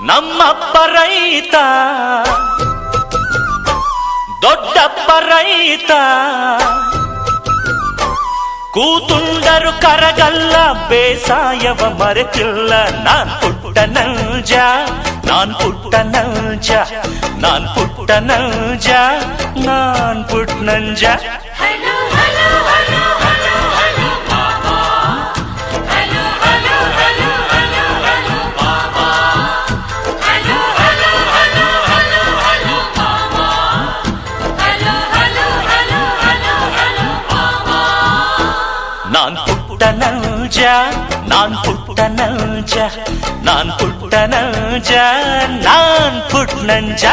ನಮ್ಮಪ್ಪ ರೈತ ದೊಡ್ಡಪ್ಪ ರೈತ ಕೂತುಂಡರು ಕರಗಲ್ಲ ಬೇಸಾಯವ ಮರೆತಿಲ್ಲ ನಾನ್ ಪುಟ್ಟ ನಂಜ ನಾನ್ ಪುಟ್ಟ ನಂಜ ನಾನ್ ಪುಟ್ಟ ನಂಜ ನಾನ್ ಪುಟ್ಟ ನಂಜ ನಾನ್ ಪುಟ್ಟ ನಂಜ ನಾನ್ ಪುಟ್ಟ ನಂಜ ನಾನ್ ಪುಟ್ಟ ನಂಜ ನಾನ್ ಪುಟ್ಟ ನಂಜ